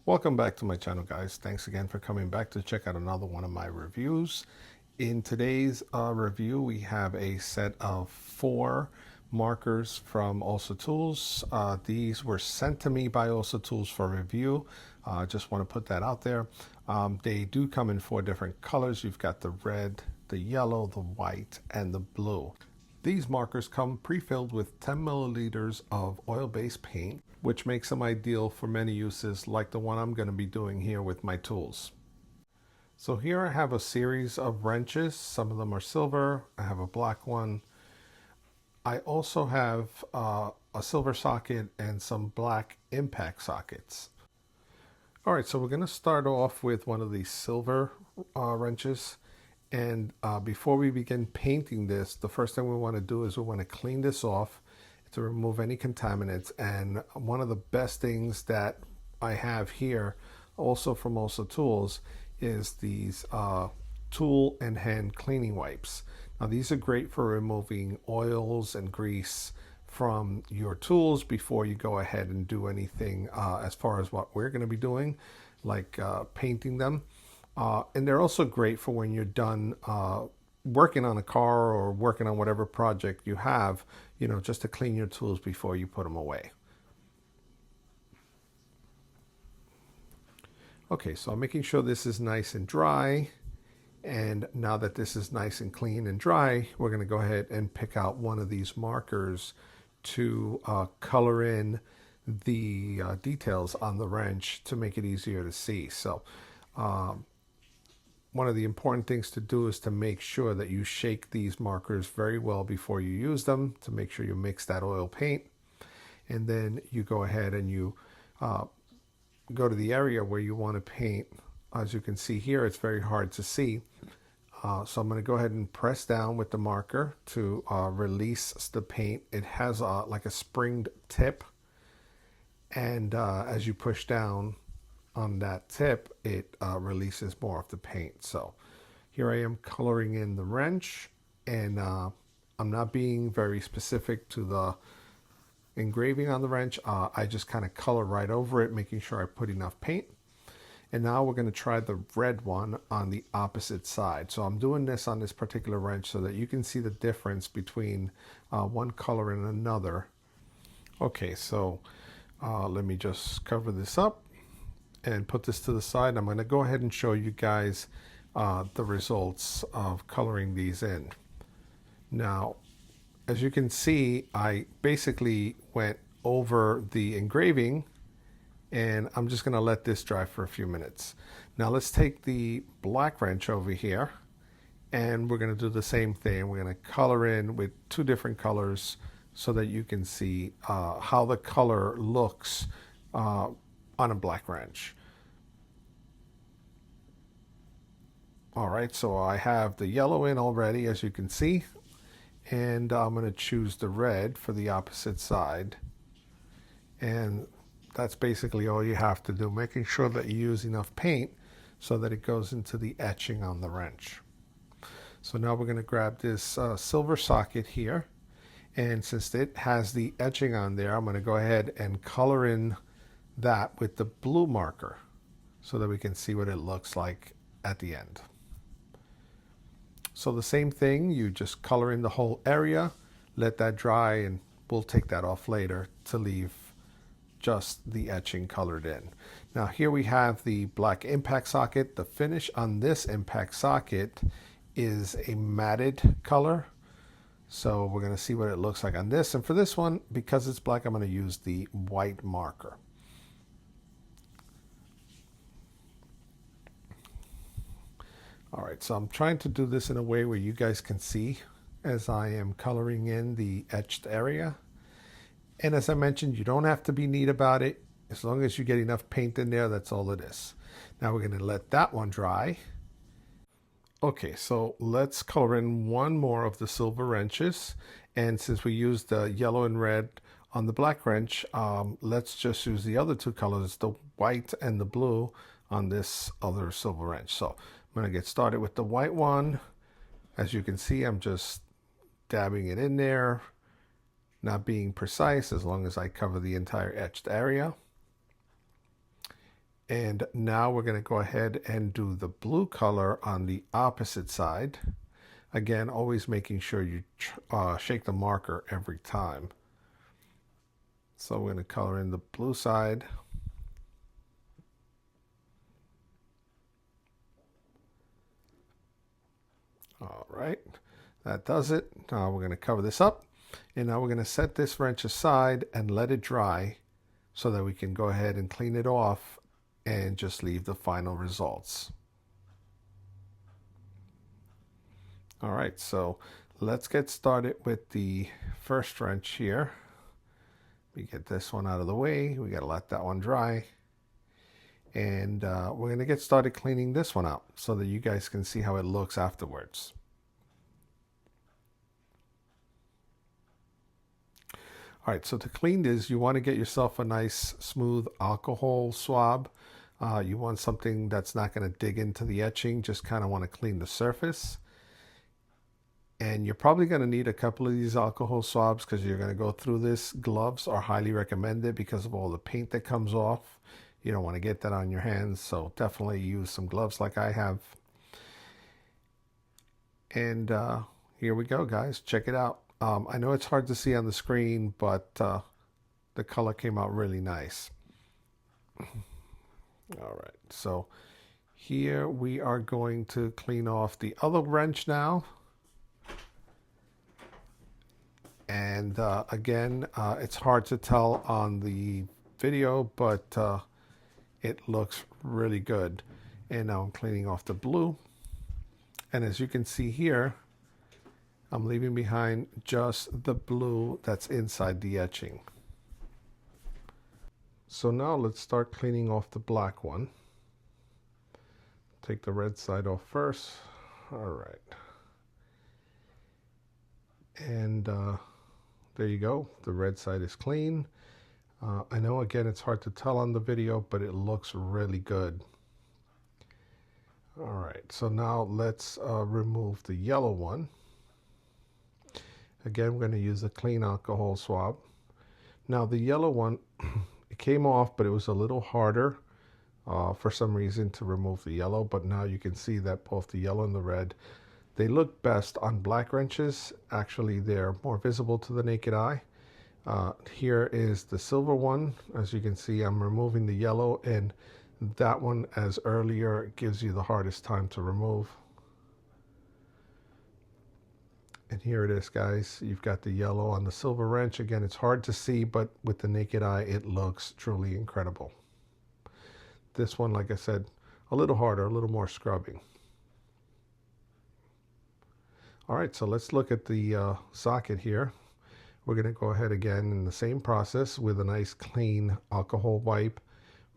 Welcome back to my channel, guys. Thanks again for coming back to check out another one of my reviews. In today's review, we have a set of 4 markers from Olsa Tools. These were sent to me by Olsa Tools for review. Just want to put that out there. They do come in 4 different colors. You've got the red, the yellow, the white, and the blue. These markers come pre-filled with 10 milliliters of oil-based paint, which makes them ideal for many uses like the one I'm going to be doing here with my tools. So here I have a series of wrenches. Some of them are silver. I have a black one. I also have a silver socket and some black impact sockets. All right, so we're going to start off with one of these silver wrenches. And before we begin painting this, the first thing we want to do is we want to clean this off to remove any contaminants. And one of the best things that I have here, also from Olsa Tools, is these tool and hand cleaning wipes. Now these are great for removing oils and grease from your tools before you go ahead and do anything as far as what we're going to be doing, like painting them. And they're also great for when you're done working on a car or working on whatever project you have, just to clean your tools before you put them away. Okay, so I'm making sure this is nice and dry. And now that this is nice and clean and dry, we're going to go ahead and pick out one of these markers to color in the details on the wrench to make it easier to see. So one of the important things to do is to make sure that you shake these markers very well before you use them to make sure you mix that oil paint. And then you go ahead and you go to the area where you want to paint. As you can see here, it's very hard to see. So I'm going to go ahead and press down with the marker to release the paint. It has like a springed tip. And as you push down on that tip, it releases more of the paint. So here I am coloring in the wrench, and I'm not being very specific to the engraving on the wrench. I just kind of color right over it, making sure I put enough paint. And now we're going to try the red one on the opposite side. So I'm doing this on this particular wrench so that you can see the difference between one color and another. Okay, so let me just cover this up and put this to the side. I'm going to go ahead and show you guys the results of coloring these in. Now, as you can see, I basically went over the engraving, and I'm just going to let this dry for a few minutes. Now let's take the black wrench over here, and we're going to do the same thing. We're going to color in with 2 different colors so that you can see how the color looks on a black wrench. All right, so I have the yellow in already, as you can see, and I'm going to choose the red for the opposite side. And that's basically all you have to do, making sure that you use enough paint so that it goes into the etching on the wrench. So now we're going to grab this silver socket here, and since it has the etching on there, I'm going to go ahead and color in that with the blue marker so that we can see what it looks like at the end. So the same thing, you just color in the whole area, let that dry, and we'll take that off later to leave just the etching colored in. Now here we have the black impact socket. The finish on this impact socket is a matted color. So we're going to see what it looks like on this. And for this one, because it's black, I'm going to use the white marker. All right, so I'm trying to do this in a way where you guys can see as I am coloring in the etched area. And as I mentioned, you don't have to be neat about it. As long as you get enough paint in there, that's all it is. Now we're going to let that one dry. Okay, so let's color in one more of the silver wrenches. And since we used the yellow and red on the black wrench, let's just use the other 2 colors, the white and the blue, on this other silver wrench. So I'm going to get started with the white one. As you can see, I'm just dabbing it in there, not being precise as long as I cover the entire etched area. And now we're going to go ahead and do the blue color on the opposite side. Again, always making sure you shake the marker every time. So we're going to color in the blue side. All right, that does it. Now we're going to cover this up. And now we're going to set this wrench aside and let it dry so that we can go ahead and clean it off and just leave the final results. All right, so let's get started with the first wrench here. We get this one out of the way. We got to let that one dry. And we're going to get started cleaning this one out so that you guys can see how it looks afterwards. All right, so to clean this, you want to get yourself a nice smooth alcohol swab. You want something that's not going to dig into the etching, just kind of want to clean the surface. And you're probably going to need a couple of these alcohol swabs because you're going to go through this. Gloves are highly recommended because of all the paint that comes off. You don't want to get that on your hands, so definitely use some gloves like I have. And here we go, guys. Check it out. I know it's hard to see on the screen, but the color came out really nice. All right, so here we are going to clean off the other wrench now. And again, it's hard to tell on the video, but it looks really good. And now I'm cleaning off the blue. And as you can see here, I'm leaving behind just the blue that's inside the etching. So now let's start cleaning off the black one. Take the red side off first. All right. And there you go. The red side is clean. I know, again, it's hard to tell on the video, but it looks really good. All right, so now let's remove the yellow one. Again, we're going to use a clean alcohol swab. Now the yellow one, it came off, but it was a little harder for some reason to remove the yellow. But now you can see that both the yellow and the red, they look best on black wrenches. Actually, they're more visible to the naked eye. Here is the silver one. As you can see, I'm removing the yellow, and that one, as earlier, gives you the hardest time to remove. And here it is, guys. You've got the yellow on the silver wrench. Again, it's hard to see, but with the naked eye, it looks truly incredible. This one, like I said, a little harder, a little more scrubbing. All right, so let's look at the socket here. We're going to go ahead again in the same process with a nice clean alcohol wipe.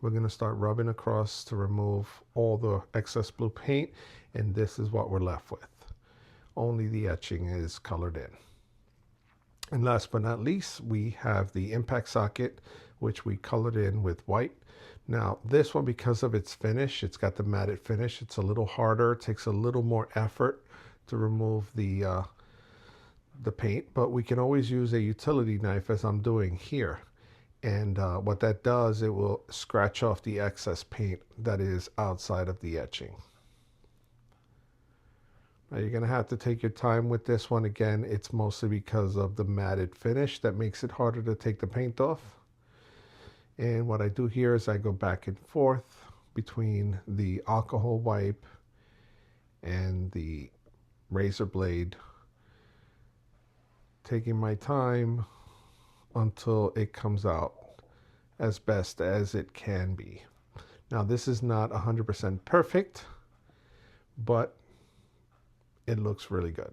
We're going to start rubbing across to remove all the excess blue paint, and this is what we're left with. Only the etching is colored in. And last but not least, we have the impact socket, which we colored in with white. Now this one, because of its finish, it's got the matted finish. It's a little harder. It takes a little more effort to remove the paint, but we can always use a utility knife, as I'm doing here. And what that does, it will scratch off the excess paint that is outside of the etching. Now you're going to have to take your time with this one. Again, it's mostly because of the matted finish that makes it harder to take the paint off. And what I do here is I go back and forth between the alcohol wipe and the razor blade, taking my time until it comes out as best as it can be. Now this is not 100% perfect, but it looks really good.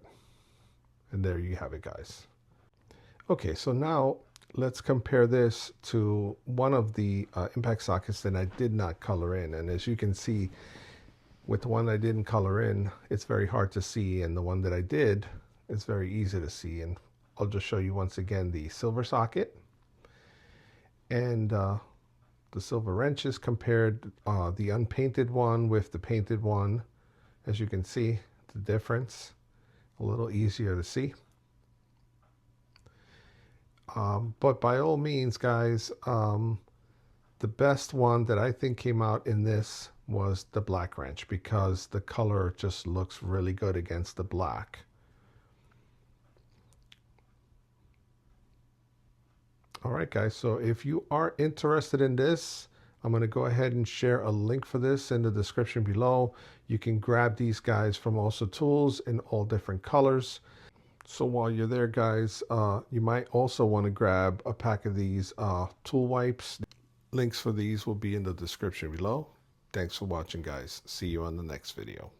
And there you have it, guys. Okay, so now let's compare this to one of the impact sockets that I did not color in. And as you can see, with the one I didn't color in, it's very hard to see, and the one that I did, it's very easy to see. And I'll just show you once again the silver socket and the silver wrenches compared, the unpainted one with the painted one. As you can see, the difference, a little easier to see. But by all means, guys, The best one that I think came out in this was the black wrench because the color just looks really good against the black. All right, guys, so if you are interested in this, I'm going to go ahead and share a link for this in the description below. You can grab these guys from Olsa Tools in all different colors. So while you're there, guys, you might also want to grab a pack of these tool wipes. Links for these will be in the description below. Thanks for watching, guys. See you on the next video.